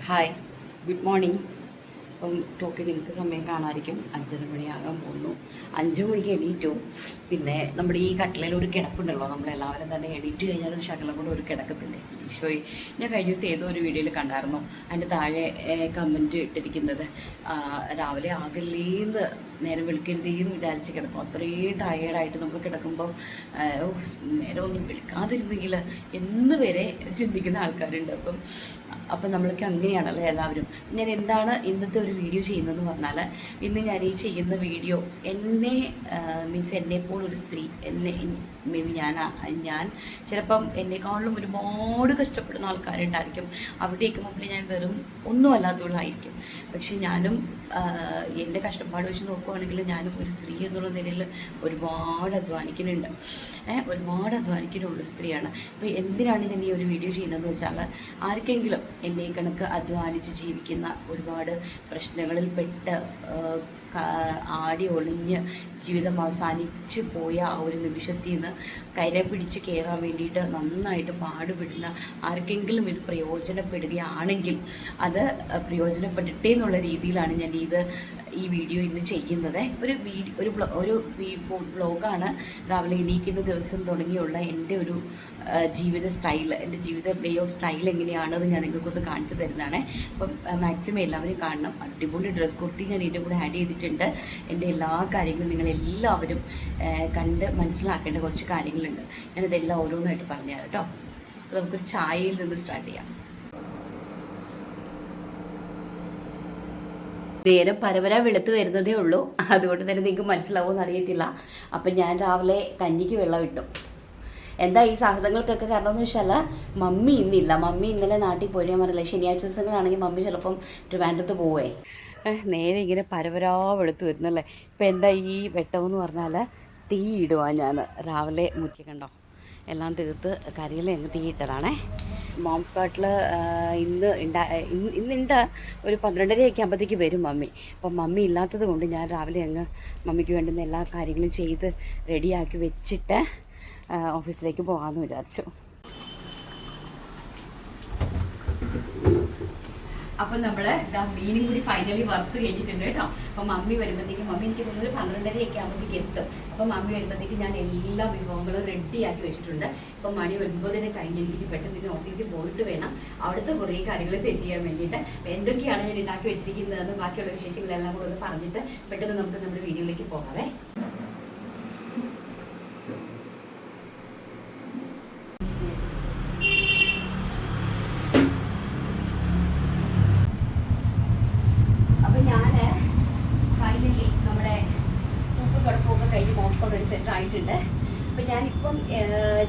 Hi, good morning. ഇപ്പം talkie നിങ്ങൾക്ക് സമയം കാണാമായിരിക്കും. 5:30 മണിയാകാൻ പോകുന്നു. 5 മണിക്ക് എണീറ്റു. പിന്നെ നമ്മുടെ ഈ കട്ടിലയിൽ ഒരു കിടപ്പുണ്ടല്ലോ, നമ്മളെല്ലാവരും തന്നെ എണീറ്റ് കഴിഞ്ഞാൽ ഒരു ശകലം കൂടെ ഒരു കിടക്കത്തില്ലേ. ഈശോയി, ഞാൻ കഴിഞ്ഞ ദിവസം ഏതോ ഒരു വീഡിയോയിൽ കണ്ടായിരുന്നു. അതിൻ്റെ താഴെ കമൻറ്റ് ഇട്ടിരിക്കുന്നത് രാവിലെ ആകല്ലേന്ന് നേരം വെളുക്കരുതേന്ന് വിചാരിച്ച് കിടക്കും. അത്രയും ടയേർഡായിട്ട് നമ്മൾ കിടക്കുമ്പം നേരം ഒന്നും വെളുക്കാതിരുന്നെങ്കിൽ എന്ന് വരെ ചിന്തിക്കുന്ന ആൾക്കാരുണ്ട്. അപ്പം നമ്മൾക്ക് അങ്ങനെയാണല്ലോ എല്ലാവരും. ഞാൻ എന്താണ് ഇന്നത്തെ ഒരു വീഡിയോ ചെയ്യുന്നതെന്ന് പറഞ്ഞാൽ, ഇന്ന് ഞാൻ ഈ ചെയ്യുന്ന വീഡിയോ എന്നെപ്പോലൊരു സ്ത്രീ, മേ ബി ഞാൻ ചിലപ്പം എന്നെക്കാളും ഒരുപാട് കഷ്ടപ്പെടുന്ന ആൾക്കാരുണ്ടായിരിക്കും. അവിടെയൊക്കെ മുമ്പിൽ ഞാൻ വെറും ഒന്നും അല്ലാത്തവളായിരിക്കും. പക്ഷെ ഞാനും എൻ്റെ കഷ്ടപ്പാട് വെച്ച് നോക്കുകയാണെങ്കിൽ ഞാനും ഒരു സ്ത്രീ എന്നുള്ള നിലയിൽ ഒരുപാട് അധ്വാനിക്കുന്നുള്ളൊരു സ്ത്രീയാണ്. അപ്പോൾ എന്തിനാണ് ഞാൻ ഈ ഒരു വീഡിയോ ചെയ്യുന്നതെന്ന് വെച്ചാൽ, ആർക്കെങ്കിലും എന്നെ കണക്ക് അധ്വാനിച്ച് ജീവിക്കുന്ന, ഒരുപാട് പ്രശ്നങ്ങളിൽ പെട്ട് ആടി ഒളിഞ്ഞ് ജീവിതം അവസാനിച്ച് പോയ ആ ഒരു നിമിഷത്തിൽ നിന്ന് കര പിടിച്ച് കയറാൻ വേണ്ടിയിട്ട് നന്നായിട്ട് പാടുപെടുന്ന ആർക്കെങ്കിലും ഇത് പ്രയോജനപ്പെടുകയാണെങ്കിൽ അത് പ്രയോജനപ്പെടട്ടെ എന്നുള്ള രീതിയിലാണ് ഞാൻ ഈ വീഡിയോ ഇന്ന് ചെയ്യുന്നത്. ഒരു ബ്ലോഗാണ്. രാവിലെ എണീക്കുന്ന ദിവസം തുടങ്ങിയുള്ള എൻ്റെ ഒരു ജീവിത സ്റ്റൈൽ, എൻ്റെ ജീവിത വേ ഓഫ് സ്റ്റൈൽ എങ്ങനെയാണെന്ന് ഞാൻ നിങ്ങൾക്കൊന്ന് കാണിച്ചു തരുന്നതാണ്. അപ്പം മാക്സിമം എല്ലാവരും കാണണം. അടിപൊളി ഡ്രസ് കുർത്തി ഞാൻ ഇതിൻ്റെ കൂടെ ആഡ് ചെയ്തിട്ടുണ്ട്. എൻ്റെ എല്ലാ കാര്യങ്ങളും നിങ്ങളെല്ലാവരും കണ്ട് മനസ്സിലാക്കേണ്ട കുറച്ച് കാര്യങ്ങളുണ്ട്. ഞാനതെല്ലാം ഓരോന്നായിട്ട് പറഞ്ഞുതരാം കേട്ടോ. അപ്പോൾ നമുക്കൊരു ചായയിൽ നിന്ന് സ്റ്റാർട്ട് ചെയ്യാം. നേരം പരവര വെളുത്ത് വരുന്നതേ ഉള്ളൂ. അതുകൊണ്ട് തന്നെ നിങ്ങൾക്ക് മനസ്സിലാവുമെന്ന് അറിയത്തില്ല. അപ്പം ഞാൻ രാവിലെ കഞ്ഞിക്ക് വെള്ളം ഇട്ടു. എന്താ ഈ സാഹസങ്ങൾക്കൊക്കെ കാരണമെന്ന് വെച്ചാൽ, മമ്മി ഇന്നില്ല. മമ്മി ഇന്നലെ നാട്ടിൽ പോയി. ഞാൻ പറഞ്ഞില്ല, ശനിയാഴ്ച ദിവസങ്ങളാണെങ്കിൽ മമ്മി ചിലപ്പം ട്രിവാൻഡ്രത്ത് പോവേ. നേരെ ഇങ്ങനെ പരവരാ വെളുത്ത് വരുന്നല്ലേ. ഇപ്പം എന്താ ഈ വെട്ടമെന്ന് പറഞ്ഞാൽ, തീ ഇടുവാൻ ഞാൻ രാവിലെ മുക്കി കണ്ടോ, എല്ലാം തീർത്ത് കറിയിൽ അങ്ങ് തീ ഇട്ടതാണേ. മോംസ് കാട്ടിൽ ഇന്നുണ്ട്. ഒരു 12:30 ആകുമ്പോഴത്തേക്ക് വരും മമ്മി. അപ്പം മമ്മി ഇല്ലാത്തത് കൊണ്ട് ഞാൻ രാവിലെ അങ്ങ് മമ്മിക്ക് വേണ്ടുന്ന എല്ലാ കാര്യങ്ങളും ചെയ്ത് റെഡിയാക്കി വെച്ചിട്ട് ഓഫീസിലേക്ക് പോകാമെന്ന് വിചാരിച്ചു. അപ്പം നമ്മൾ മീനും കൂടി ഫൈനലി വറുത്ത് കഴിഞ്ഞിട്ടുണ്ട് കേട്ടോ. അപ്പം മമ്മി വരുമ്പോഴത്തേക്കും, മമ്മി എനിക്ക് തോന്നുന്നു 12:30 ആകുമ്പോഴത്തേക്ക് എത്തും. അപ്പം മമ്മി വരുമ്പോഴത്തേക്ക് ഞാൻ എല്ലാ വിഭവങ്ങളും റെഡിയാക്കി വെച്ചിട്ടുണ്ട്. ഇപ്പം മണി 9:30 കഴിഞ്ഞ് എനിക്ക് പെട്ടെന്ന് ഓഫീസിൽ പോയിട്ട് വേണം അവിടുത്തെ കുറേ കാര്യങ്ങൾ സെറ്റ് ചെയ്യാൻ വേണ്ടിയിട്ട്. എന്തൊക്കെയാണ് ഞാൻ ഉണ്ടാക്കി വെച്ചിരിക്കുന്നതെന്ന് ബാക്കിയുള്ള വിശേഷങ്ങളെല്ലാം കൂടെ ഒന്ന് പറഞ്ഞിട്ട് പെട്ടെന്ന് നമുക്ക് നമ്മുടെ വീഡിയോയിലേക്ക് പോകാവേ. ആയിട്ടുണ്ട്. അപ്പം ഞാനിപ്പം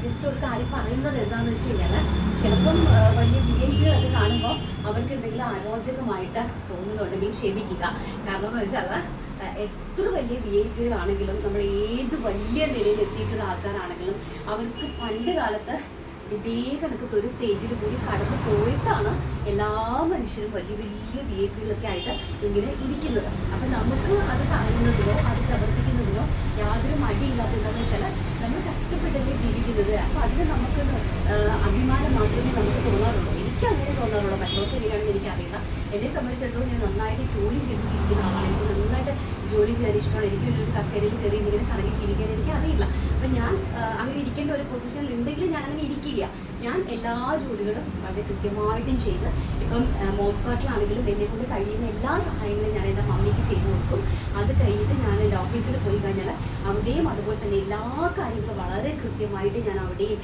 ജസ്റ്റ് ഒരു കാര്യം പറയുന്നത് എന്താണെന്ന് വെച്ച് കഴിഞ്ഞാൽ, ചിലപ്പം വലിയ ബിഹേവിയറൊക്കെ കാണുമ്പോൾ അവർക്ക് എന്തെങ്കിലും അരോചകമായിട്ട് തോന്നുന്നുണ്ടെങ്കിൽ ക്ഷമിക്കുക. കാരണം എന്ന് വെച്ചാൽ, എത്ര വലിയ ബിഹേവിയറാണെങ്കിലും, നമ്മൾ ഏത് വലിയ നിലയിൽ എത്തിയിട്ടുള്ള ആൾക്കാരാണെങ്കിലും, അവർക്ക് പണ്ട് കാലത്ത് ഇതേ കണക്കത്തെ ഒരു സ്റ്റേജിൽ കൂടി കടന്നു പോയിട്ടാണ് എല്ലാ മനുഷ്യരും വലിയ വലിയ ബിഹേവിയറിലൊക്കെ ആയിട്ട് ഇങ്ങനെ ഇരിക്കുന്നത്. അപ്പം നമുക്ക് അത് പറയുന്നതിനോ അത് പ്രവർത്തിക്കുന്നതിനോ യാതൊരു മടിയില്ലാത്ത എന്താണെന്ന് വെച്ചാൽ, നമ്മൾ കഷ്ടപ്പെട്ടല്ലേ ജീവിക്കുന്നത്. അപ്പം അതിന് നമുക്ക് അഭിമാനം മാത്രമേ നമുക്ക് തോന്നാറുള്ളൂ. എനിക്ക് അങ്ങനെ തോന്നാറുള്ളൂ. മറ്റുള്ളവർക്ക് എങ്ങനെയാണെന്ന് എനിക്കറിയില്ല. എന്നെ സംബന്ധിച്ചിടത്തോളം ഞാൻ നന്നായിട്ട് ജോലി ചെയ്ത് ജീവിക്കുന്ന ആളാണ്. എനിക്ക് നന്നായിട്ട് ജോലി ചെയ്യാൻ ഇഷ്ടമാണ്. എനിക്ക് ഒരു കസേരയിൽ കയറി ഇങ്ങനെ കറങ്ങിയിരിക്കാൻ എനിക്ക് അറിയില്ല. അപ്പം ഞാൻ അങ്ങനെ ഇരിക്കേണ്ട ഒരു പൊസിഷനിൽ ഉണ്ടെങ്കിൽ ഞാൻ അങ്ങനെ ഇരിക്കില്ല. ഞാൻ എല്ലാ ജോലികളും വളരെ കൃത്യമായിട്ടും ചെയ്ത്, ഇപ്പം മോംസ് കാട്ടിലാണെങ്കിലും എന്നെക്കൊണ്ട് കഴിയുന്ന എല്ലാ സഹായങ്ങളും ഞാൻ എൻ്റെ മമ്മിക്ക് ചെയ്തു കൊടുക്കും. അത് കഴിഞ്ഞിട്ട് ഞാൻ എൻ്റെ ഓഫീസിൽ പോയി കഴിഞ്ഞാൽ അവിടെയും അതുപോലെ തന്നെ എല്ലാ കാര്യങ്ങളും വളരെ കൃത്യമായിട്ട് ഞാൻ അവിടെയും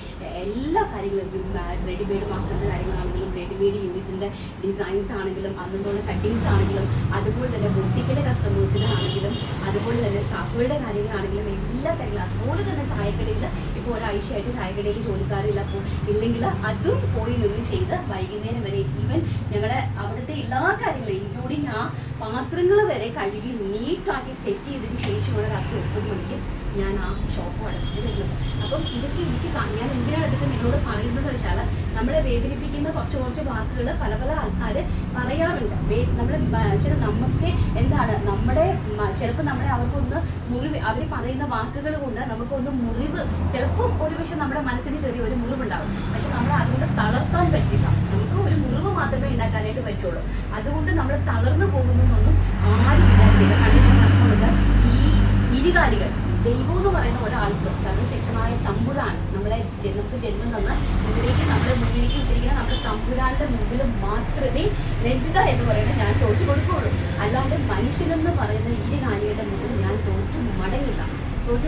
എല്ലാ കാര്യങ്ങളും, റെഡിമെയ്ഡ് മാസ്റ്ററിൻ്റെ കാര്യങ്ങളാണെങ്കിലും, റെഡിമെയ്ഡ് യൂണിറ്റിൻ്റെ ഡിസൈൻസ് ആണെങ്കിലും, അന്നുള്ള കട്ടിങ്സ് ആണെങ്കിലും, അതുപോലെ തന്നെ ബൊട്ടിക്കിലെ കസ്റ്റമേഴ്സിൻ്റെ ആണെങ്കിലും, അതുപോലെ തന്നെ സ്റ്റാഫുകളുടെ കാര്യങ്ങളാണെങ്കിലും, എല്ലാ കാര്യങ്ങളും. അതുപോലെ തന്നെ ചായക്കടയിൽ ഇപ്പോൾ ഒരാഴ്ചയായിട്ട് ചായക്കടയിൽ ജോലിക്കാരില്ല, ഇല്ലെങ്കിൽ അതും പോയി നിന്ന് ചെയ്ത് വൈകുന്നേരം വരെ, ഈവൻ ഞങ്ങളുടെ അവിടുത്തെ എല്ലാ കാര്യങ്ങളും ഇൻക്ലൂഡിങ് ആ പാത്രങ്ങൾ വരെ കഴുകി നീറ്റാക്കി സെറ്റ് ചെയ്തതിന് ശേഷമാണ് രാത്രി 9 മണിക്ക് ഞാൻ ആ ഷോപ്പ് അടച്ചിട്ട് വരുന്നത്. അപ്പം ഇതൊക്കെ എനിക്ക് ഞാൻ എന്തിനാണ് ഇതൊക്കെ നിങ്ങളോട് പറയുന്നത് വെച്ചാൽ, നമ്മളെ വേദനിപ്പിക്കുന്ന കുറച്ച് വാക്കുകൾ പല ആൾക്കാർ പറയാറുണ്ട്. ചില നമുക്ക് എന്താണ് നമ്മുടെ ചിലപ്പോൾ നമ്മളെ അവർക്കൊന്ന് മുറിവ്, അവർ പറയുന്ന വാക്കുകൾ കൊണ്ട് നമുക്കൊന്ന് മുറിവ്, ചിലപ്പോൾ ഒരുപക്ഷെ നമ്മുടെ മനസ്സിന് ചെറിയൊരു മുറിവുണ്ടാകും. പക്ഷെ നമ്മളെ അതുകൊണ്ട് തളർത്താൻ പറ്റില്ല. നമുക്ക് ഒരു മുറിവ് മാത്രമേ ഉണ്ടാക്കാനായിട്ട് പറ്റുള്ളൂ. തളർന്നു പോകുന്നു എന്നൊന്നും ആരും വിചാരിക്കില്ല. കണ്ടിട്ട് നടക്കുന്നത് ഈ ഇരുകാലികൾ ദൈവം എന്ന് പറയുന്ന ഒരാൾക്ക് സർവശക്തമായ തമ്പുരാൻ നമുക്ക് ജന്മം തന്ന് ഇതിലേക്ക് നമ്മളെ മുന്നിലേക്ക് ഇട്ടിരിക്കുന്ന നമ്മുടെ തമ്പുരാന്റെ മുമ്പിൽ മാത്രമേ രഞ്ജിത എന്ന് പറയുന്നത് ഞാൻ തോറ്റു കൊടുക്കുകയുള്ളൂ. അല്ലാണ്ട് മനുഷ്യനെന്ന് പറയുന്ന ഇരുകാലികളുടെ മുമ്പിൽ ഞാൻ തോറ്റു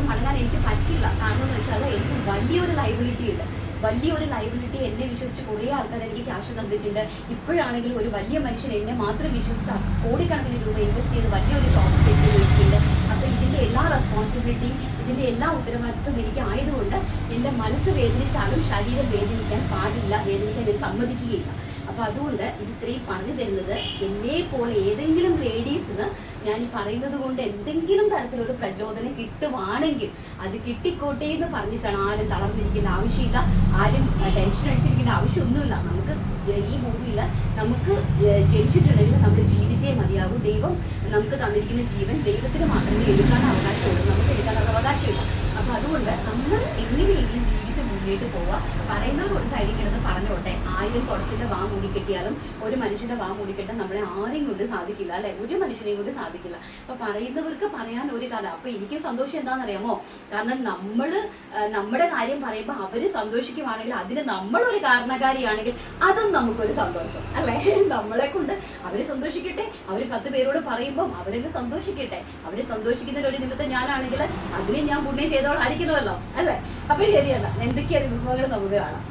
മടങ്ങാൻ എനിക്ക് പറ്റില്ല. കാരണം എന്ന് വെച്ചാൽ എനിക്ക് വലിയൊരു ലൈബിലിറ്റി ഉണ്ട്. വലിയൊരു ലൈബിലിറ്റി എന്നെ വിശ്വസിച്ച് കുറേ ആൾക്കാർ എനിക്ക് ക്യാഷ് തന്നിട്ടുണ്ട്. ഇപ്പോഴാണെങ്കിലും ഒരു വലിയ മനുഷ്യൻ എന്നെ മാത്രം വിശ്വസിച്ച് കോടിക്കണക്കിന് രൂപ ഇൻവെസ്റ്റ് ചെയ്ത് വലിയൊരു ഷോപ്പ് സെറ്റ് ചെയ്ത് വെച്ചിട്ടുണ്ട്. അപ്പോൾ ഇതിൻ്റെ എല്ലാ റെസ്പോൺസിബിലിറ്റിയും ഇതിൻ്റെ എല്ലാ ഉത്തരവാദിത്വം എനിക്ക് ആയതുകൊണ്ട് എൻ്റെ മനസ്സ് വേദനിച്ചാലും ശരീരം വേദനിക്കാൻ പാടില്ല, വേദനിക്കാൻ ഞാൻ സമ്മതിക്കുകയില്ല. അപ്പോൾ അതുകൊണ്ട് ഇത് ഇത്രയും പറഞ്ഞു തരുന്നത് എന്നെ പോലെ ഏതെങ്കിലും ലേഡീസിന് ഞാൻ ഈ പറയുന്നത് കൊണ്ട് എന്തെങ്കിലും തരത്തിലൊരു പ്രചോദനം കിട്ടുവാണെങ്കിൽ അത് കിട്ടിക്കോട്ടെ എന്ന് പറഞ്ഞിട്ടാണ്. ആരും തളർന്നിരിക്കേണ്ട ആവശ്യമില്ല, ആരും ടെൻഷൻ അടിച്ചിരിക്കേണ്ട ആവശ്യമൊന്നുമില്ല. നമുക്ക് ഈ ഭൂമിയിൽ നമുക്ക് ജനിച്ചിട്ടുണ്ടെങ്കിൽ നമ്മൾ ജീവിച്ചേ മതിയാകും. ദൈവം നമുക്ക് തന്നിരിക്കുന്ന ജീവൻ ദൈവത്തിന് മാത്രമേ എടുക്കാൻ അവകാശമുള്ളൂ, നമുക്ക് എടുക്കാനുള്ള അവകാശമില്ല. അപ്പോൾ അതുകൊണ്ട് നമ്മൾ എങ്ങനെയെങ്കിലും ജീവിച്ച് മുന്നോട്ട് പോവുക. പറയുന്നത് ഒരു സൈഡിൽ കിടന്ന് പറഞ്ഞോട്ടെ. 1000 കുടത്തിൻ്റെ വാ മൂടിക്കെട്ടിയാലും ഒരു മനുഷ്യൻ്റെ വാ മൂടിക്കെട്ടാൻ നമ്മളെ ആരെയും കൊണ്ട് സാധിക്കില്ല, അല്ലെ? ഒരു മനുഷ്യനെയും കൊണ്ട് സാധിക്കില്ല. അപ്പോൾ പറയുന്നവർക്ക് പറയാൻ ഒരു കഥ. അപ്പോൾ എനിക്ക് സന്തോഷം എന്താണെന്നറിയാമോ? കാരണം നമ്മൾ നമ്മുടെ കാര്യം പറയുമ്പോൾ അവർ സന്തോഷിക്കുവാണെങ്കിൽ അതിന് നമ്മളൊരു കാരണക്കാരിയാണെങ്കിൽ അതും നമുക്കൊരു സന്തോഷം, അല്ലേ? നമ്മളെ കൊണ്ട് അവർ സന്തോഷിക്കട്ടെ. അവർ 10 പേരോട് പറയുമ്പം അവരൊക്കെ സന്തോഷിക്കട്ടെ. അവർ സന്തോഷിക്കുന്ന ഒരു നിമിത്തം ഞാനാണെങ്കിൽ അതിനെ ഞാൻ പുണ്യം ചെയ്തോളായിരിക്കണമല്ലോ, അല്ലേ? അപ്പോൾ ശരിയല്ല, എന്തൊക്കെയാണ് വിഭവങ്ങൾ നമുക്ക് കാണാം.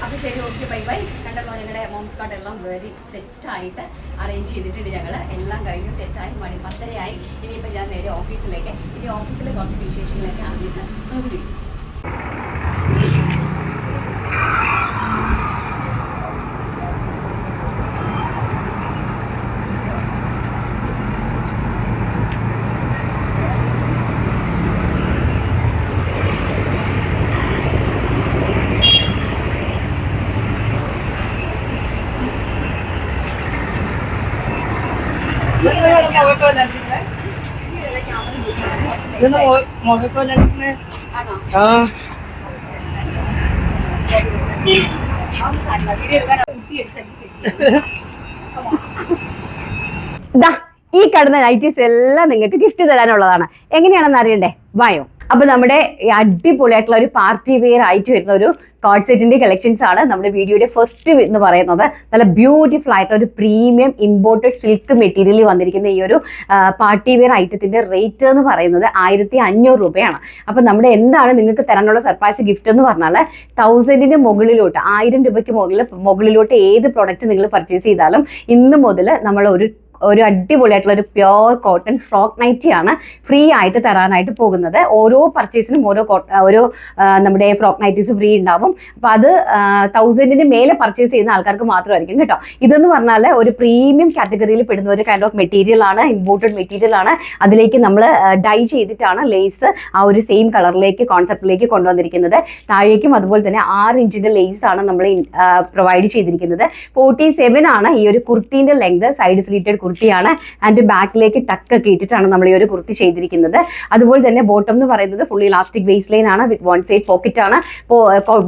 അപ്പോൾ ശരി, ഓക്കെ, ബൈ ബൈ. കണ്ടല്ലോ ഞങ്ങളുടെ മോംസ് കാർഡ് എല്ലാം വെരി സെറ്റായിട്ട് അറേഞ്ച് ചെയ്തിട്ടുണ്ട്. ഞങ്ങൾ എല്ലാം കഴിഞ്ഞു, സെറ്റായി. മണി 10:30 ഇനിയിപ്പോൾ ഞാൻ നേരെ ഓഫീസിലേക്ക്. ഇനി ഓഫീസിലെ കുറച്ച് വിശേഷങ്ങളിലേക്ക് അറിഞ്ഞിട്ട് നമുക്ക് വിളിച്ചു. ഈ കാണുന്ന നൈറ്റീസ് എല്ലാം നിങ്ങൾക്ക് ഗിഫ്റ്റ് തരാനുള്ളതാണ്. എങ്ങനെയാണെന്ന് അറിയണ്ടേ? വായോ. അപ്പൊ നമ്മുടെ അടിപൊളിയായിട്ടുള്ള ഒരു പാർട്ടി വെയർ ആയിട്ട് വരുന്ന ഒരു കോഡ് സെറ്റിന്റെ കളക്ഷൻസ് ആണ് നമ്മുടെ വീഡിയോയുടെ ഫസ്റ്റ് എന്ന് പറയുന്നത്. നല്ല ബ്യൂട്ടിഫുൾ ആയിട്ടുള്ള ഒരു പ്രീമിയം ഇമ്പോർട്ടഡ് സിൽക്ക് മെറ്റീരിയലിൽ വന്നിരിക്കുന്ന ഈ ഒരു പാർട്ടി വെയർ ഐറ്റത്തിന്റെ റേറ്റ് എന്ന് പറയുന്നത് 1500 രൂപയാണ്. അപ്പൊ നമ്മുടെ എന്താണ് നിങ്ങൾക്ക് തരാനുള്ള സർപ്രൈസ് ഗിഫ്റ്റ് എന്ന് പറഞ്ഞാൽ 1000ന് മുകളിലോട്ട് 1000 രൂപയ്ക്ക് മുകളിലോട്ട് ഏത് പ്രൊഡക്റ്റ് നിങ്ങൾ പർച്ചേസ് ചെയ്താലും ഇന്ന് മുതൽ നമ്മൾ ഒരു അടിപൊളിയായിട്ടുള്ള ഒരു പ്യോർ കോട്ടൺ ഫ്രോക്ക് നൈറ്റിയാണ് ഫ്രീ ആയിട്ട് തരാനായിട്ട് പോകുന്നത്. ഓരോ പർച്ചേസിനും ഓരോ നമ്മുടെ ഫ്രോക്ക് നൈറ്റീസ് ഫ്രീ ഉണ്ടാവും. അപ്പോൾ അത് 1000ന് മേലെ പർച്ചേസ് ചെയ്യുന്ന ആൾക്കാർക്ക് മാത്രമായിരിക്കും കേട്ടോ. ഇതെന്ന് പറഞ്ഞാൽ ഒരു പ്രീമിയം കാറ്റഗറിയിൽ പെടുന്ന ഒരു കൈൻഡ് ഓഫ് മെറ്റീരിയൽ ആണ്, ഇമ്പോർട്ടഡ് മെറ്റീരിയൽ ആണ്. അതിലേക്ക് നമ്മൾ ഡൈ ചെയ്തിട്ടാണ് ലേസ് ആ ഒരു സെയിം കളറിലേക്ക് കോൺസെപ്റ്റിലേക്ക് കൊണ്ടുവന്നിരിക്കുന്നത്. താഴേക്കും അതുപോലെ തന്നെ 6 ഇഞ്ചിന്റെ ലേസ് ആണ് നമ്മൾ പ്രൊവൈഡ് ചെയ്തിരിക്കുന്നത്. 47 ആണ് ഈ ഒരു കുർത്തിന്റെ ലെങ്ത്. സൈഡ് സ്ലീറ്റഡ് കുർത്തിയാണ്. ആൻഡ് ബാക്കിലേക്ക് ടക്കൊക്കെ ഇട്ടിട്ടാണ് നമ്മൾ ഈ ഒരു കുർത്തി ചെയ്തിരിക്കുന്നത്. അതുപോലെ തന്നെ ബോട്ടം എന്ന് പറയുന്നത് ഫുള്ളി ഇലാസ്റ്റിക് വേസ്റ്റ് ലൈൻ ആണ് വിത്ത് 1 സൈഡ് പോക്കറ്റ് ആണ്.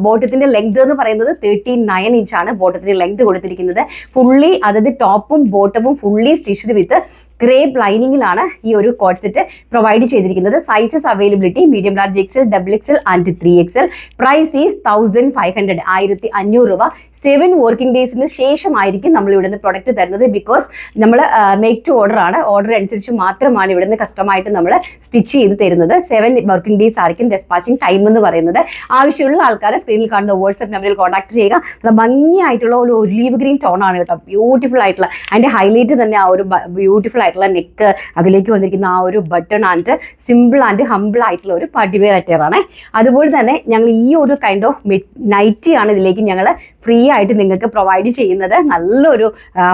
ബോട്ടത്തിന്റെ ലെങ്ത് എന്ന് പറയുന്നത് 39 ഇഞ്ചാണ് ബോട്ടത്തിന്റെ ലെങ്ത് കൊടുത്തിരിക്കുന്നത്. ഫുള്ളി അതായത് ടോപ്പും ബോട്ടവും ഫുള്ളി സ്റ്റിച്ച്ഡ് വിത്ത് ക്രേപ്പ് ലൈനിങ്ങിലാണ് ഈ ഒരു കോഡ് സെറ്റ് പ്രൊവൈഡ് ചെയ്തിരിക്കുന്നത്. Sizes availability medium large XL, double XL and 3XL. Price is 1500, 1500 രൂപ. 7 വർക്കിംഗ് ഡേയ്സിന് ശേഷമായിരിക്കും നമ്മൾ ഇവിടെ നിന്ന് പ്രൊഡക്റ്റ് തരുന്നത്. ബിക്കോസ് നമ്മൾ മേക്ക് ടു ഓർഡർ ആണ്. ഓർഡർ അനുസരിച്ച് മാത്രമാണ് ഇവിടെ നിന്ന് കസ്റ്റമായിട്ട് നമ്മൾ സ്റ്റിച്ച് ചെയ്ത് തരുന്നത്. 7 വർക്കിംഗ് ഡേയ്സ് ആയിരിക്കും ഡെസ്പാച്ചിങ് ടൈം എന്ന് പറയുന്നത്. ആവശ്യമുള്ള ആൾക്കാരെ സ്ക്രീനിൽ കാണുന്ന വാട്സ്ആപ്പ് നമ്പറിൽ കോൺടാക്ട് ചെയ്യുക. നല്ല ഭംഗിയായിട്ടുള്ള ഒരു ഒലീവ് ഗ്രീൻ ടോൺ ആണ് കേട്ടോ. ബ്യൂട്ടിഫുൾ ആയിട്ടുള്ള അതിന്റെ ഹൈലൈറ്റ് തന്നെ ആ ഒരു ബ്യൂട്ടിഫുൾ ആയിട്ടുള്ള നെക്ക്, അതിലേക്ക് വന്നിരിക്കുന്ന ആ ഒരു button and simple and humble ആയിട്ടുള്ള ഒരു പാർട്ടി വെയർ അറ്റയർ ആണ്. അതുപോലെ തന്നെ ഞങ്ങൾ ഈ ഒരു കൈൻഡ് ഓഫ് നൈറ്റിയാണ് ഇതിലേക്ക് ഞങ്ങൾ ഫ്രീ ആയിട്ട് നിങ്ങൾക്ക് പ്രൊവൈഡ് ചെയ്യുന്നത്. നല്ലൊരു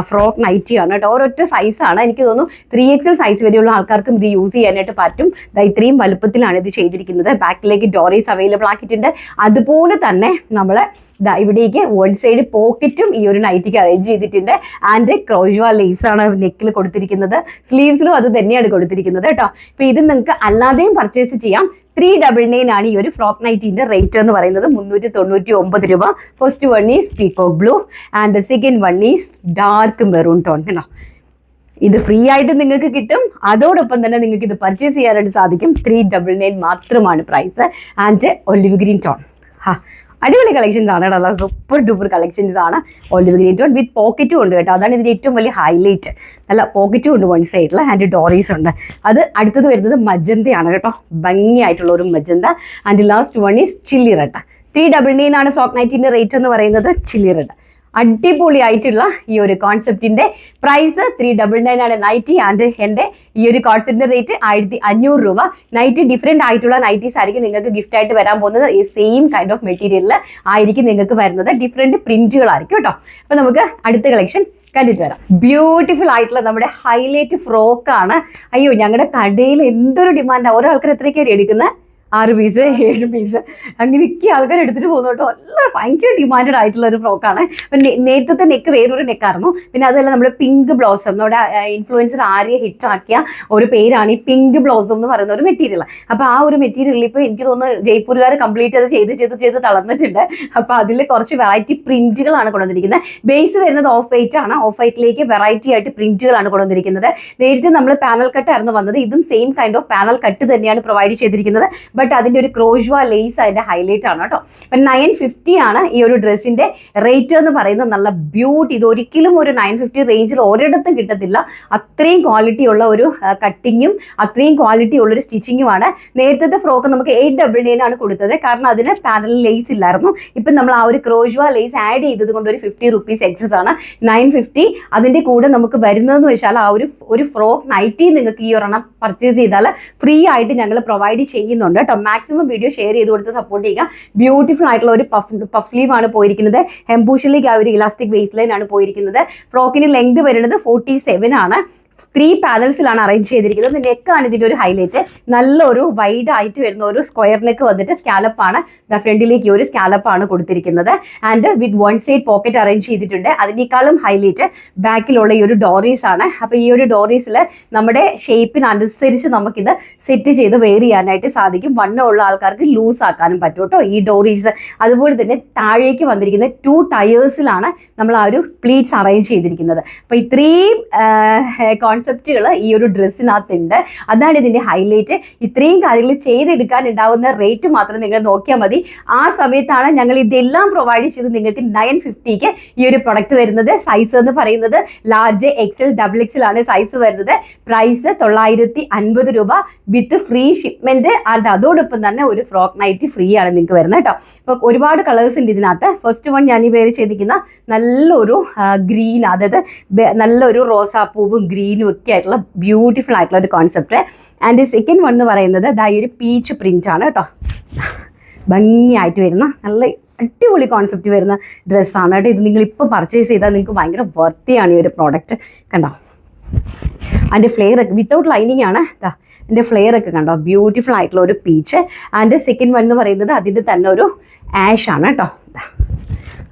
ഫ്രോക്ക് നൈറ്റിയാണ് കേട്ടോ. ഒരൊറ്റ സൈസാണ്, എനിക്ക് തോന്നുന്നു 3XL സൈസ് വരെയുള്ള ആൾക്കാർക്കും ഇത് യൂസ് ചെയ്യാനായിട്ട് പറ്റും. ഇത്രയും വലുപ്പത്തിലാണ് ഇത് ചെയ്തിരിക്കുന്നത്. ബാക്കിലേക്ക് ഡോറീസ് അവൈലബിൾ ആക്കിയിട്ടുണ്ട്. അതുപോലെ തന്നെ നമ്മൾ ഇവിടേക്ക് വൺ സൈഡ് പോക്കറ്റും ഈ ഒരു നൈറ്റിക്ക് അറേഞ്ച് ചെയ്തിട്ടുണ്ട്. ആൻഡ് ക്രോഷ്വ ലേസ് ആണ് നെക്കിൽ കൊടുത്തിരിക്കുന്നത്. സ്ലീവ്സിലും അത് തന്നെയാണ് കൊടുത്തിരിക്കുന്നത് കേട്ടോ. ഇപ്പൊ ഇത് നിങ്ങൾക്ക് അല്ലാതെയും പർച്ചേസ് ചെയ്യാം. 399 ആണ് ഈ ഒരു ഫ്രോക്ക് നൈറ്റിന്റെ റേറ്റ് എന്ന് പറയുന്നത്. 399 രൂപ. First one is peacock blue and second one is dark maroon tone കേട്ടോ. ഇത് ഫ്രീ ആയിട്ട് നിങ്ങൾക്ക് കിട്ടും. അതോടൊപ്പം തന്നെ നിങ്ങൾക്ക് ഇത് പർച്ചേസ് ചെയ്യാനായിട്ട് സാധിക്കും. 399 മാത്രമാണ് price. And olive green tone, അടിപൊളി കളക്ഷൻസ് ആണ് കേട്ടോ. സൂപ്പർ ഡൂപ്പർ കളക്ഷൻസ് ആണ്. ഒലിവ് ഗ്രീൻ ടോൺ വിത്ത് പോക്കറ്റും ഉണ്ട് കേട്ടോ. അതാണ് ഇതിന്റെ ഏറ്റവും വലിയ ഹൈലൈറ്റ്. നല്ല പോക്കറ്റും ഉണ്ട് വൺ സൈഡിൽ ആൻഡ് ഡോറീസ് ഉണ്ട്. അത് അടുത്തത് വരുന്നത് മജന്തയാണ് കേട്ടോ. ഭംഗിയായിട്ടുള്ള ഒരു magenta. And last one is chilli red. 399 ആണ് ഫ്രോക്ക് നൈറ്റിന്റെ റേറ്റ് എന്ന് പറയുന്നത്. ചില്ലി റെഡ് അടിപൊളിയായിട്ടുള്ള ഈ ഒരു കോൺസെപ്റ്റിന്റെ പ്രൈസ് 399 ആണ് നൈറ്റി. ആൻഡ് എൻ്റെ ഈ ഒരു കോൺസെപ്റ്റിന്റെ റേറ്റ് 1500 രൂപ. നൈറ്റി ഡിഫറെന്റ് ആയിട്ടുള്ള നൈറ്റീസ് ആയിരിക്കും നിങ്ങൾക്ക് ഗിഫ്റ്റ് ആയിട്ട് വരാൻ പോകുന്നത്. ഈ സെയിം കൈൻഡ് ഓഫ് മെറ്റീരിയലിൽ ആയിരിക്കും നിങ്ങൾക്ക് വരുന്നത്. ഡിഫറെന്റ് പ്രിന്റുകളായിരിക്കും കേട്ടോ. അപ്പൊ നമുക്ക് അടുത്ത കളക്ഷൻ കണ്ടിട്ട് വരാം. ബ്യൂട്ടിഫുൾ ആയിട്ടുള്ള നമ്മുടെ ഹൈലൈറ്റ് ഫ്രോക്ക് ആണ്. അയ്യോ, ഞങ്ങളുടെ കടയിൽ എന്തൊരു ഡിമാൻഡാണ്. ഓരോ ആൾക്കാർ എത്രയൊക്കെയാണ് എടുക്കുന്നത്? 6 പീസ് 7 പീസ് അങ്ങനെയൊക്കെ ആൾക്കാർ എടുത്തിട്ട് പോകുന്നു കേട്ടോ. നല്ല ഭയങ്കര ഡിമാൻഡഡ് ആയിട്ടുള്ള ഒരു ഫ്രോക്കാണ്. അപ്പം നേരത്തെ നെക്ക് വേറൊരു നെക്കായിരുന്നു. പിന്നെ അതല്ല നമ്മുടെ പിങ്ക് ബ്ലോസം, നമ്മുടെ ഇൻഫ്ലുവൻസർ ആര്യ ഹിറ്റാക്കിയ ഒരു പേരാണ് ഈ പിങ്ക് ബ്ലോസം എന്ന് പറയുന്ന ഒരു മെറ്റീരിയൽ. അപ്പോൾ ആ ഒരു മെറ്റീരിയൽ ഇപ്പോൾ എനിക്ക് തോന്നുന്നു ജയ്പൂരുകാർ കംപ്ലീറ്റ് അത് ചെയ്ത് തളർന്നിട്ടുണ്ട്. അപ്പോൾ അതിൽ കുറച്ച് വെറൈറ്റി പ്രിന്റുകളാണ് കൊണ്ടുവന്നിരിക്കുന്നത്. ബേസ് വരുന്നത് ഓഫ് വൈറ്റ് ആണ്. ഓഫ് വൈറ്റിലേക്ക് വെറൈറ്റി ആയിട്ട് പ്രിന്റുകളാണ് കൊണ്ടുവന്നിരിക്കുന്നത്. നേരത്തെ നമ്മൾ പാനൽ കട്ടായിരുന്നു വന്നത്. ഇതും same kind of panel cut തന്നെയാണ് പ്രൊവൈഡ് ചെയ്തിരിക്കുന്നത്. ബട്ട് അതിന്റെ ഒരു ക്രോഷ്വ ലേസ് അതിന്റെ ഹൈലൈറ്റ് ആണ് കേട്ടോ. അപ്പം 950 ആണ് ഈ ഒരു ഡ്രസ്സിന്റെ റേറ്റ് എന്ന് പറയുന്നത്. നല്ല ബ്യൂട്ടി. ഇത് ഒരിക്കലും ഒരു 950 റേഞ്ചിൽ ഒരിടത്തും കിട്ടത്തില്ല. അത്രയും ക്വാളിറ്റി ഉള്ള ഒരു കട്ടിങ്ങും അത്രയും ക്വാളിറ്റി ഉള്ളൊരു സ്റ്റിച്ചിങ്ങുമാണ്. നേരത്തെ ഫ്രോക്ക് നമുക്ക് 899 ആണ് കൊടുത്തത്. കാരണം അതിന് പാനൽ ലേസ് ഇല്ലായിരുന്നു. ഇപ്പം നമ്മൾ ആ ഒരു ക്രോഷ്വ ലേസ് ആഡ് ചെയ്തത് കൊണ്ട് ഒരു 50 റുപ്പീസ് എക്സസ് ആണ്. 950. അതിന്റെ കൂടെ നമുക്ക് വരുന്നതെന്ന് വെച്ചാൽ ആ ഒരു ഫ്രോക്ക് നൈറ്റി നിങ്ങൾക്ക് ഈ ഒരെണ്ണം പർച്ചേസ് ചെയ്താൽ ഫ്രീ ആയിട്ട് ഞങ്ങൾ പ്രൊവൈഡ് ചെയ്യുന്നുണ്ട് കേട്ടോ. മാക്സിമം വീഡിയോ ഷെയർ ചെയ്ത് കൊടുത്ത് സപ്പോർട്ട് ചെയ്യുക. ബ്യൂട്ടിഫുൾ ആയിട്ടുള്ള ഒരു പഫ് സ്ലീവ് ആണ് പോയിരിക്കുന്നത്. ഹെംബൂഷിലേക്ക് ആ ഒരു ഇലാസ്റ്റിക് വേസ്റ്റ് ലൈൻ ആണ് പോയിരിക്കുന്നത്. ഫ്രോക്കിന് ലെങ്ത് വരുന്നത് 47 ആണ്. 3 പാനൽസിലാണ് അറേഞ്ച് ചെയ്തിരിക്കുന്നത്. നെക്കാണ് ഇതിന്റെ ഒരു ഹൈലൈറ്റ്. നല്ലൊരു വൈഡ് ആയിട്ട് വരുന്ന ഒരു സ്ക്വയർ നെക്ക് വന്നിട്ട് സ്കാലപ്പാണ്. ഫ്രണ്ടിലേക്ക് ഒരു സ്കാലപ്പാണ് കൊടുത്തിരിക്കുന്നത്. And with one side pocket arrange ചെയ്തിട്ടുണ്ട്. അതിനേക്കാളും ഹൈലൈറ്റ് ബാക്കിലുള്ള ഈ ഒരു ഡോറീസ് ആണ്. അപ്പോൾ ഈ ഒരു ഡോറീസിൽ നമ്മുടെ ഷേപ്പിനനുസരിച്ച് നമുക്കിത് സെറ്റ് ചെയ്ത് വെയർ ചെയ്യാനായിട്ട് സാധിക്കും. വണ്ണമുള്ള ആൾക്കാർക്ക് ലൂസ് ആക്കാനും പറ്റും കേട്ടോ ഈ ഡോറീസ്. അതുപോലെ തന്നെ താഴേക്ക് വന്നിരിക്കുന്ന 2 ടയേഴ്സിലാണ് നമ്മൾ ആ ഒരു പ്ലീറ്റ്സ് അറേഞ്ച് ചെയ്തിരിക്കുന്നത്. അപ്പോൾ ഇത്രയും കോൺസെപ്റ്റുകൾ ഈ ഒരു ഡ്രസ്സിനകത്തുണ്ട്. അതാണ് ഇതിന്റെ ഹൈലൈറ്റ്. ഇത്രയും കാര്യങ്ങൾ ചെയ്തെടുക്കാൻ ഉണ്ടാവുന്ന റേറ്റ് മാത്രം നിങ്ങൾ നോക്കിയാൽ മതി. ആ സമയത്താണ് ഞങ്ങൾ ഇതെല്ലാം പ്രൊവൈഡ് ചെയ്ത് നിങ്ങൾക്ക് 950ക്ക് ഈ ഒരു പ്രൊഡക്റ്റ് വരുന്നത്. സൈസ് എന്ന് പറയുന്നത് ലാർജ് XL XXL ആണ് സൈസ് വരുന്നത്. പ്രൈസ് 950 രൂപ വിത്ത് ഫ്രീ ഷിപ്മെന്റ്. ആൻഡ് അതോടൊപ്പം തന്നെ ഒരു ഫ്രോക്ക് നൈറ്റ് ഫ്രീ ആണ് നിങ്ങൾക്ക് വരുന്നത് കേട്ടോ. അപ്പോൾ ഒരുപാട് കളേഴ്സ് ഉണ്ട് ഇതിനകത്ത്. ഫസ്റ്റ് വൺ ഞാൻ ഈ വേറെ ചെയ്തിരിക്കുന്ന നല്ലൊരു ഗ്രീൻ, അതായത് നല്ലൊരു റോസാപ്പൂവും ഗ്രീനും ഒക്കെ ആയിട്ടുള്ള ബ്യൂട്ടിഫുൾ ആയിട്ടുള്ള ഒരു കോൺസെപ്റ്റ്. ആൻഡ് സെക്കൻഡ് വൺ എന്ന് പറയുന്നത് ഈ ഒരു പീച്ച് പ്രിന്റ് ആണ് കേട്ടോ. ഭംഗിയായിട്ട് വരുന്ന നല്ല അടിപൊളി കോൺസെപ്റ്റ് വരുന്ന ഡ്രസ്സാണ് കേട്ടോ. ഇത് നിങ്ങളിപ്പോൾ പർച്ചേസ് ചെയ്താൽ നിങ്ങൾക്ക് ഭയങ്കര വർത്തിയാണ് ഈ ഒരു പ്രോഡക്റ്റ്. കണ്ടോ, അതിൻ്റെ ഫ്ലെയർ ഒക്കെ വിത്തൗട്ട് ലൈനിങ് ആണ്. എൻ്റെ ഫ്ലെയർ ഒക്കെ കണ്ടോ, ബ്യൂട്ടിഫുൾ ആയിട്ടുള്ള ഒരു പീച്ച്. ആൻഡ് സെക്കൻഡ് വൺ എന്ന് പറയുന്നത് അതിൻ്റെ തന്നെ ഒരു ആഷ് ആണ് കേട്ടോ.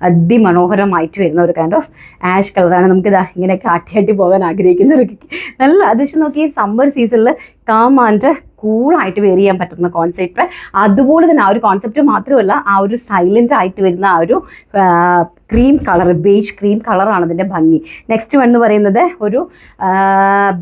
അതിമനോഹരമായിട്ട് വരുന്ന ഒരു കൈൻഡ് ഓഫ് ആഷ് കളറാണ്. നമുക്കിതാ ഇങ്ങനെ കാട്ടിയാട്ടി പോകാൻ ആഗ്രഹിക്കുന്നവർക്ക് നല്ല അതിശയം നോക്കി സമ്മർ സീസണിൽ കാം ആൻഡ് കൂളായിട്ട് വെയർ ചെയ്യാൻ പറ്റുന്ന കോൺസെപ്റ്റ്. അതുപോലെ തന്നെ ആ ഒരു കോൺസെപ്റ്റ് മാത്രമല്ല, ആ ഒരു സൈലൻ്റ് ആയിട്ട് വരുന്ന ആ ഒരു ക്രീം കളർ, ബേജ് ക്രീം കളറാണ് അതിൻ്റെ ഭംഗി. നെക്സ്റ്റ് വൺ എന്ന് പറയുന്നത് ഒരു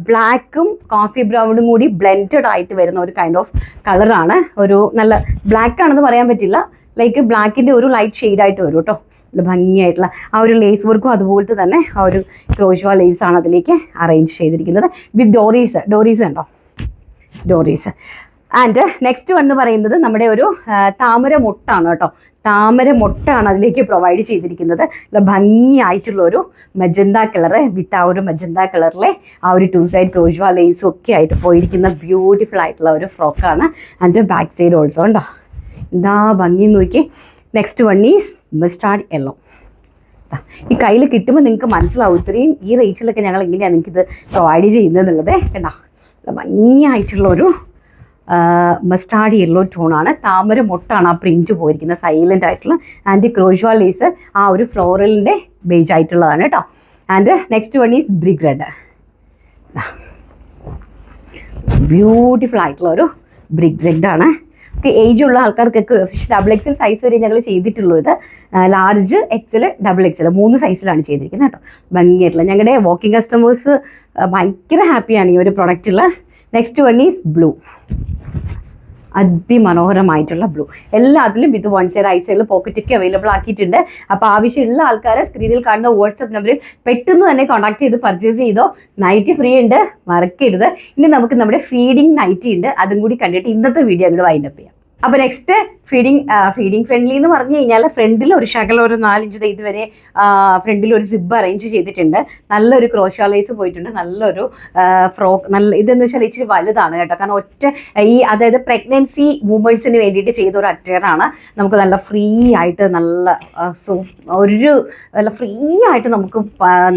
ബ്ലാക്കും കോഫി ബ്രൗണും കൂടി ബ്ലെൻഡഡ് ആയിട്ട് വരുന്ന ഒരു കൈൻഡ് ഓഫ് കളറാണ്. ഒരു നല്ല ബ്ലാക്ക് ആണെന്ന് പറയാൻ പറ്റില്ല, ലൈക്ക് ബ്ലാക്കിൻ്റെ ഒരു ലൈറ്റ് ഷെയ്ഡായിട്ട് വരും കേട്ടോ. ഭംഗിയായിട്ടുള്ള ആ ഒരു ലേസ് വർക്കും അതുപോലത്തെ തന്നെ ആ ഒരു ക്രോഷ്വ ലേസാണ് അതിലേക്ക് അറേഞ്ച് ചെയ്തിരിക്കുന്നത് വിത്ത് ഡോറീസ് ഉണ്ടോ, ഡോറീസ്. ആൻഡ് നെക്സ്റ്റ് വന്ന് പറയുന്നത് നമ്മുടെ ഒരു താമര മൊട്ടാണ് കേട്ടോ. താമര മൊട്ടാണ് അതിലേക്ക് പ്രൊവൈഡ് ചെയ്തിരിക്കുന്നത്. ഭംഗിയായിട്ടുള്ള ഒരു മജന്ത കളറ് വിത്ത് ആ ഒരു മജന്ത കളറിലെ ആ ഒരു 2 സൈഡ് ക്രോഷ്വാ ലേസും ഒക്കെ ആയിട്ട് പോയിരിക്കുന്ന ബ്യൂട്ടിഫുൾ ആയിട്ടുള്ള ഒരു ഫ്രോക്കാണ്. ആൻഡ് ബാക്ക് സൈഡ് ഓൾസോ ഉണ്ടോ, എന്താ ഭംഗി നോക്കി. Next one is mustard yellow. ഈ കയ്യിൽ കിട്ടുമ്പോൾ നിങ്ങൾക്ക് മനസ്സിലാവും ഇത്രയും ഈ റേറ്റിലൊക്കെ ഞങ്ങൾ എങ്ങനെയാണ് നിങ്ങൾക്ക് ഇത് പ്രൊവൈഡ് ചെയ്യുന്നത് എന്നുള്ളത്. കണ്ടോ, ഭംഗിയായിട്ടുള്ള ഒരു മസ്റ്റാർഡ് യെല്ലോ ടോണാണ്. താമര മൊട്ടാണ് ആ പ്രിന്റ് പോയിരിക്കുന്നത്, സൈലന്റ് ആയിട്ടുള്ള. ആൻഡ് ക്രോഷ്വാ ലേസ് ആ ഒരു ഫ്ലോറലിൻ്റെ ബേജ് ആയിട്ടുള്ളതാണ് കേട്ടോ. And next one is brick red. Beautiful ആയിട്ടുള്ള ഒരു ബ്രിക് റെഡ് ആണ്. ഏജ് ഉള്ള ആൾക്കാർക്കൊക്കെ XXL സൈസ് വരെ ഞങ്ങൾ ചെയ്തിട്ടുള്ളൂ. ഇത് ലാർജ് XL XXL 3 സൈസിലാണ് ചെയ്തിരിക്കുന്നത് കേട്ടോ. ഭംഗിയായിട്ടുള്ള ഞങ്ങളുടെ വാക്കിംഗ് കസ്റ്റമേഴ്സ് ഭയങ്കര ഹാപ്പിയാണ് ഈ ഒരു പ്രൊഡക്റ്റുള്ള. Next one is blue. അതിമനോഹരമായിട്ടുള്ള ബ്ലൂ. എല്ലാത്തിലും ഇത് 1 സൈഡ് റൈറ്റ് സൈഡിൽ പോക്കറ്റൊക്കെ അവൈലബിൾ ആക്കിയിട്ടുണ്ട്. അപ്പോൾ ആവശ്യമുള്ള ആൾക്കാരെ സ്ക്രീനിൽ കാണുന്ന വാട്സപ്പ് നമ്പറിൽ പെട്ടെന്ന് തന്നെ കോൺടാക്ട് ചെയ്ത് പർച്ചേസ് ചെയ്തോ. നൈറ്റി ഫ്രീ ഉണ്ട്, മറക്കരുത്. ഇനി നമുക്ക് നമ്മുടെ ഫീഡിങ് നൈറ്റി ഉണ്ട്, അതും കൂടി കണ്ടിട്ട് ഇന്നത്തെ വീഡിയോ അങ്ങോട്ട് വൈൻഡപ്പ് ചെയ്യാം. അപ്പോൾ നെക്സ്റ്റ് ഫീഡിങ് ഫ്രണ്ട്ലി എന്ന് പറഞ്ഞു കഴിഞ്ഞാൽ ഫ്രണ്ടിൽ ഒരു ശകലം ഒരു 4 ഇഞ്ച് ഇതുവരെ ഫ്രണ്ടിൽ ഒരു സിബ് അറേഞ്ച് ചെയ്തിട്ടുണ്ട്. നല്ലൊരു ക്രോഷ്വാ ലേസ് പോയിട്ടുണ്ട്. നല്ലൊരു ഫ്രോക്ക്. നല്ല ഇതെന്ന് വെച്ചാൽ ഇച്ചിരി വലുതാണ് കേട്ടോ. കാരണം അതായത് പ്രഗ്നൻസി വുമൻസിന് വേണ്ടിയിട്ട് ചെയ്ത ഒരു അറ്റയറാണ്. നമുക്ക് നല്ല ഫ്രീ ആയിട്ട് നല്ല ഫ്രീ ആയിട്ട് നമുക്ക്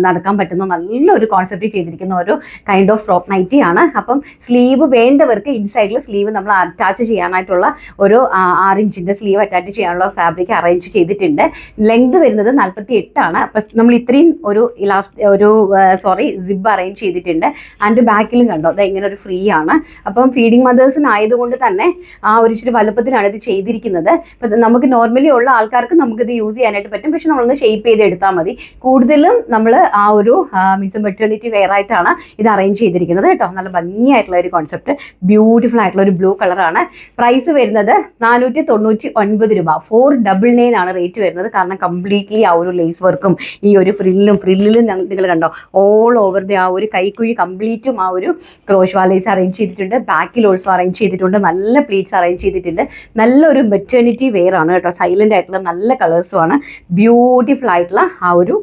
നടക്കാൻ പറ്റുന്ന നല്ലൊരു കോൺസെപ്റ്റ് ചെയ്തിരിക്കുന്ന ഒരു കൈൻഡ് ഓഫ് ഫ്രോക്ക് നൈറ്റി ആണ്. അപ്പം സ്ലീവ് വേണ്ടവർക്ക് ഇൻസൈഡിൽ സ്ലീവ് നമ്മൾ അറ്റാച്ച് ചെയ്യാനായിട്ടുള്ള ഒരു 6 ഇഞ്ചിൻ്റെ സ്ലീവ് അറ്റാച്ച് ചെയ്യാനുള്ള ഫാബ്രിക് അറേഞ്ച് ചെയ്തിട്ടുണ്ട്. ലെങ്ത് വരുന്നത് 48 ആണ്. അപ്പം നമ്മൾ ഇത്രയും സിബ് അറേഞ്ച് ചെയ്തിട്ടുണ്ട്. ആൻഡ് ബാക്കിലും കണ്ടോ അത് ഇങ്ങനെ ഒരു ഫ്രീ ആണ്. അപ്പം ഫീഡിങ് മദേഴ്സിനായതുകൊണ്ട് തന്നെ ആ ഒരു ഇച്ചിരി വലുപ്പത്തിലാണ് ഇത് ചെയ്തിരിക്കുന്നത്. ഇപ്പം നമുക്ക് നോർമലി ഉള്ള ആൾക്കാർക്ക് നമുക്കിത് യൂസ് ചെയ്യാനായിട്ട് പറ്റും. പക്ഷെ നമ്മളൊന്ന് ഷേപ്പ് ചെയ്ത് എടുത്താൽ മതി. കൂടുതലും നമ്മൾ ആ ഒരു മെറ്റേണിറ്റി വെയർ ആയിട്ടാണ് ഇത് അറേഞ്ച് ചെയ്തിരിക്കുന്നത് കേട്ടോ. നല്ല ഭംഗിയായിട്ടുള്ള ഒരു കോൺസെപ്റ്റ്. ബ്യൂട്ടിഫുൾ ആയിട്ടുള്ള ഒരു ബ്ലൂ കളറാണ്. പ്രൈസ് വരുന്നത് 499 രൂപ. 499 ആണ് റേറ്റ് വരുന്നത്. കാരണം കംപ്ലീറ്റ്ലി ആ ഒരു ലേസ് വർക്കും ഈ ഒരു ഫ്രില്ലിലും നിങ്ങൾ കണ്ടോ ഓൾ ഓവർ ആ ഒരു കൈക്കുഴി കംപ്ലീറ്റും ആ ഒരു ക്രോഷ്വാ ലേസ് അറേഞ്ച് ചെയ്തിട്ടുണ്ട്. ബാക്കിൽ ഓൾസോ അറേഞ്ച് ചെയ്തിട്ടുണ്ട്. നല്ല പ്ലീറ്റ്സ് അറേഞ്ച് ചെയ്തിട്ടുണ്ട്. നല്ലൊരു മെറ്റേണിറ്റി വെയർ ആണ് കേട്ടോ. സൈലന്റ് ആയിട്ടുള്ള നല്ല കളേഴ്സും ആണ്. ബ്യൂട്ടിഫുൾ ആയിട്ടുള്ള ആ ഒരു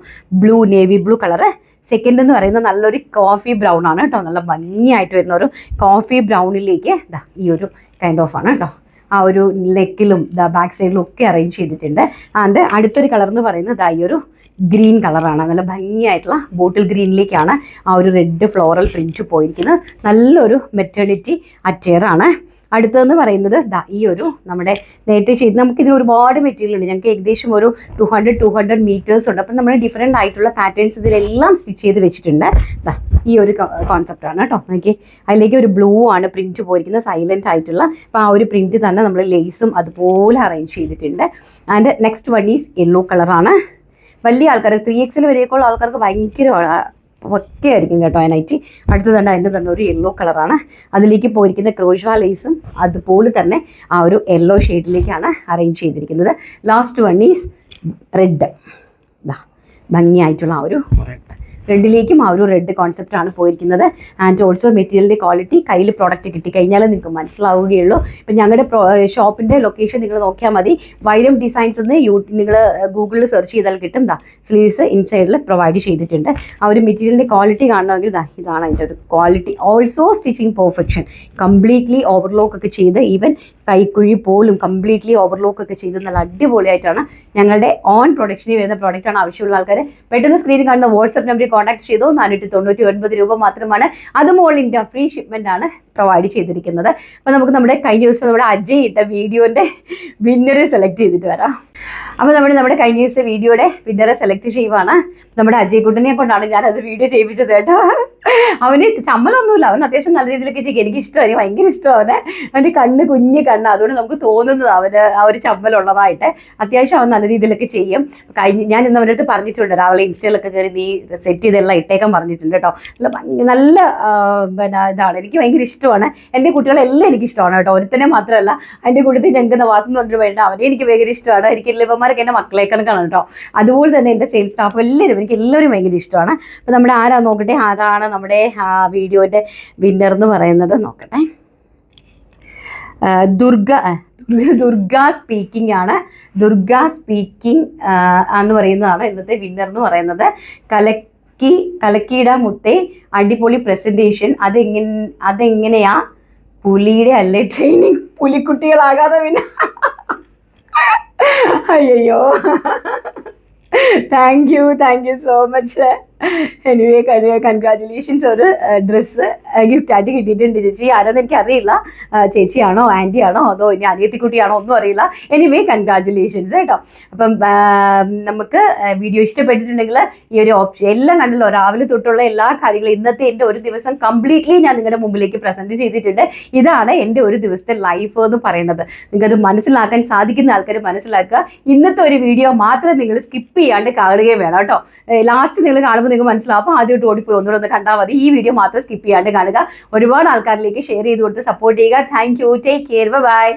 blue, navy blue colour. Second എന്ന് പറയുന്നത് നല്ലൊരു കോഫി ബ്രൗൺ ആണ് കേട്ടോ. നല്ല ഭംഗിയായിട്ട് വരുന്ന ഒരു കോഫി ബ്രൗണിലേക്ക് ഈ ഒരു കൈൻഡ് ഓഫ് ആണ് കേട്ടോ. ആ ഒരു നെക്കിലും ബാക്ക് സൈഡിലും ഒക്കെ അറേഞ്ച് ചെയ്തിട്ടുണ്ട്. ആൻഡ് അടുത്തൊരു കളർ എന്ന് പറയുന്നത് ഈ ഒരു ഗ്രീൻ കളറാണ്. നല്ല ഭംഗിയായിട്ടുള്ള ബോട്ടിൽ ഗ്രീനിലേക്കാണ് ആ ഒരു റെഡ് ഫ്ലോറൽ പ്രിന്റ് പോയിരിക്കുന്നത്. നല്ലൊരു മെറ്റേണിറ്റി അറ്റയറാണ്. അടുത്തതെന്ന് പറയുന്നത് ഈ ഒരു നമ്മുടെ നേരത്തെ ചെയ്ത് നമുക്കിതിന് ഒരുപാട് മെറ്റീരിയൽ ഉണ്ട്. ഞങ്ങൾക്ക് ഏകദേശം ഒരു 200 മീറ്റേഴ്സ് ഉണ്ട്. അപ്പം നമ്മൾ ഡിഫറെൻ്റ് ആയിട്ടുള്ള പാറ്റേൺസ് ഇതിലെല്ലാം സ്റ്റിച്ച് ചെയ്ത് വെച്ചിട്ടുണ്ട്. ഈ ഒരു കോൺസെപ്റ്റ് ആണ് കേട്ടോ. നോക്കി അതിലേക്ക് ഒരു ബ്ലൂ ആണ് പ്രിന്റ് പോയിരിക്കുന്നത്, സൈലന്റ് ആയിട്ടുള്ള. അപ്പോൾ ആ ഒരു പ്രിന്റ് തന്നെ നമ്മൾ ലേസും അതുപോലെ അറേഞ്ച് ചെയ്തിട്ടുണ്ട്. And next one is yellow കളറാണ്. വലിയ ആൾക്കാർ 3XL വരെയൊക്കെയുള്ള ആൾക്കാർക്ക് ഭയങ്കര ഒക്കെ ആയിരിക്കും കേട്ടോ ആ നൈറ്റി. അടുത്തത് അതിൻ്റെ തന്നെ ഒരു യെല്ലോ കളറാണ്. അതിലേക്ക് പോയിരിക്കുന്ന ക്രോഷ്വാ ലേസും അതുപോലെ തന്നെ ആ ഒരു യെല്ലോ ഷെയ്ഡിലേക്കാണ് അറേഞ്ച് ചെയ്തിരിക്കുന്നത്. Last one is red. ഭംഗിയായിട്ടുള്ള ആ ഒരു റെഡിലേക്കും ആ ഒരു റെഡ് കോൺസെപ്റ്റ് ആണ് പോയിരിക്കുന്നത്. ആൻഡ് ഓൾസോ മെറ്റീരിയലിൻ്റെ ക്വാളിറ്റി കയ്യിൽ പ്രോഡക്റ്റ് കിട്ടിക്കഴിഞ്ഞാൽ നിങ്ങൾക്ക് മനസ്സിലാവുകയുള്ളൂ. ഇപ്പം ഞങ്ങളുടെ ഷോപ്പിൻ്റെ ലൊക്കേഷൻ നിങ്ങൾ നോക്കിയാൽ മതി. വൈരം ഡിസൈൻസ് എന്ന് നിങ്ങൾ ഗൂഗിളിൽ സെർച്ച് ചെയ്താൽ കിട്ടും. സ്ലീവ്സ് ഇൻസൈഡിൽ പ്രൊവൈഡ് ചെയ്തിട്ടുണ്ട്. ആ ഒരു മെറ്റീരിയലിൻ്റെ ക്വാളിറ്റി കാണണമെങ്കിൽ ഇതാണ് അതിൻ്റെ ഒരു quality. Also stitching perfection. Completely overlock ഒക്കെ ചെയ്ത് ഈവൻ കൈക്കുഴി പോലും കംപ്ലീറ്റ്ലി ഓവർലോക്ക് ഒക്കെ ചെയ്ത് നല്ല അടിപൊളിയായിട്ടാണ് ഞങ്ങളുടെ ഓൺ പ്രൊഡക്ഷനിൽ വരുന്ന പ്രോഡക്റ്റാണ്. ആവശ്യമുള്ള ആൾക്കാർ പെട്ടെന്ന് സ്ക്രീനിൽ കാണുന്ന വാട്സ്ആപ്പ് നമ്പറിൽ കോൺടാക്ട് ചെയ്തോ. 499 രൂപ മാത്രമാണ്. അതും ഓൾ ഇന്ത്യ ഫ്രീ ഷിപ്മെന്റ് ആണ് പ്രൊവൈഡ് ചെയ്തിരിക്കുന്നത്. അപ്പോൾ നമുക്ക് നമ്മുടെ കഴിഞ്ഞ ദിവസം നമ്മുടെ അജയ് ഇട്ട വീഡിയോൻ്റെ വിന്നറെ സെലക്ട് ചെയ്തിട്ട് വരാം. അപ്പോൾ നമ്മുടെ കഴിഞ്ഞ ദിവസം വീഡിയോയുടെ വിന്നറെ സെലക്ട് ചെയ്യുവാണ്. നമ്മുടെ അജയ് കുട്ടനെ കൊണ്ടാണ് ഞാനത് വീഡിയോ ചെയ്യിപ്പിച്ചത് കേട്ടോ. അവന് ചമ്മലൊന്നുമില്ല, അവൻ അത്യാവശ്യം നല്ല രീതിയിലൊക്കെ ചെയ്യും. എനിക്ക് ഇഷ്ടമാണ്, ഭയങ്കര ഇഷ്ടമാണ് അവൻ്റെ കണ്ണ്, കുഞ്ഞ് കണ്ണ്. അതുകൊണ്ട് നമുക്ക് തോന്നുന്നത് അവന് ആ ഒരു ചമ്മലുള്ളതായിട്ട്. അത്യാവശ്യം അവൻ നല്ല രീതിയിലൊക്കെ ചെയ്യും. ഞാൻ ഇന്ന് അവൻ്റെ അടുത്ത് പറഞ്ഞിട്ടുണ്ട്, രാവിലെ ഇൻസ്റ്റയിലൊക്കെ കയറി നീ സെറ്റ് ചെയ്തെല്ലാം ഇട്ടേക്കാൻ പറഞ്ഞിട്ടുണ്ട് കേട്ടോ. നല്ല ഇതാണ്, എനിക്ക് ഭയങ്കര ഇഷ്ടമാണ്. എൻ്റെ കുട്ടികളെല്ലാം എനിക്ക് ഇഷ്ടമാണ് കേട്ടോ. ഒരുത്തനെ മാത്രമല്ല, എൻ്റെ കൂട്ടത്തിൽ ഞങ്ങൾക്ക് നവാസ് എന്ന് പറഞ്ഞിട്ട് വേണ്ട, അവനെ എനിക്ക് ഭയങ്കര ഇഷ്ടമാണ്. എനിക്ക് ഇല്ലവന്മാരൊക്കെ എൻ്റെ മക്കളെ കണക്കാണ് കേട്ടോ. അതുപോലെ തന്നെ എൻ്റെ സെയിൽസ് സ്റ്റാഫ് എല്ലാവരും എനിക്ക് എല്ലാവരും ഭയങ്കര ഇഷ്ടമാണ്. അപ്പോൾ നമ്മുടെ ആരാ നോക്കട്ടെ, ആരാണ് നമ്മുടെ വീഡിയോൻ്റെ വിന്നർ എന്ന് പറയുന്നത് നോക്കട്ടെ. ദുർഗ സ്പീക്കിംഗ് ആണ്. ദുർഗ സ്പീക്കിംഗ് എന്ന് പറയുന്നതാണ് ഇന്നത്തെ വിന്നർ എന്ന് പറയുന്നത്. കലക്കിയിട മുത്തേ, അടിപൊളി പ്രസന്റേഷൻ. അതെങ്ങനെയാ പുലിയുടെ അല്ലേ ട്രെയിനിങ്? പുലിക്കുട്ടികളാകാതെ പിന്നെ അയ്യോ. Thank you so much. Anyway congratulations. ഒരു ഡ്രസ്സ് ഗിഫ്റ്റ് ആയിട്ട് കിട്ടിയിട്ടുണ്ട് ചേച്ചി. ആരാന്ന് എനിക്ക് അറിയില്ല, ചേച്ചിയാണോ ആൻറ്റിയാണോ അതോ ഇനി അനിയത്തിക്കുട്ടിയാണോ ഒന്നും അറിയില്ല. എനിവേ കൺഗ്രാറ്റുലേഷൻസ് കേട്ടോ. അപ്പം നമുക്ക് വീഡിയോ ഇഷ്ടപ്പെട്ടിട്ടുണ്ടെങ്കിൽ ഈ ഒരു ഓപ്ഷൻ എല്ലാം കണ്ടല്ലോ, രാവിലെ തൊട്ടുള്ള എല്ലാ കാര്യങ്ങളും ഇന്നത്തെ എൻ്റെ ഒരു ദിവസം കംപ്ലീറ്റ്ലി ഞാൻ നിങ്ങളുടെ മുമ്പിലേക്ക് പ്രസന്റ് ചെയ്തിട്ടുണ്ട്. ഇതാണ് എൻ്റെ ഒരു ദിവസത്തെ ലൈഫ് എന്ന് പറയുന്നത്. നിങ്ങൾക്കത് മനസ്സിലാക്കാൻ സാധിക്കുന്ന ആൾക്കാർ മനസ്സിലാക്കുക. ഇന്നത്തെ ഒരു വീഡിയോ മാത്രം നിങ്ങൾ സ്കിപ്പ് ചെയ്യാണ്ട് കാണുകയും വേണം കേട്ടോ. ലാസ്റ്റ് നിങ്ങൾ കാണുമ്പോൾ നിങ്ങൾക്ക് മനസ്സിലാവും. അപ്പോൾ ആദ്യമായിട്ട് ഓടിപ്പോയി ഒന്നുകൂടെ കണ്ടാൽ മതി. ഈ വീഡിയോ മാത്രം സ്കിപ്പ് ചെയ്യാണ്ട് കാണുക. ഒരുപാട് ആൾക്കാരിലേക്ക് ഷെയർ ചെയ്ത് കൊടുത്ത് സപ്പോർട്ട് ചെയ്യുക. Thank you. Take care. By.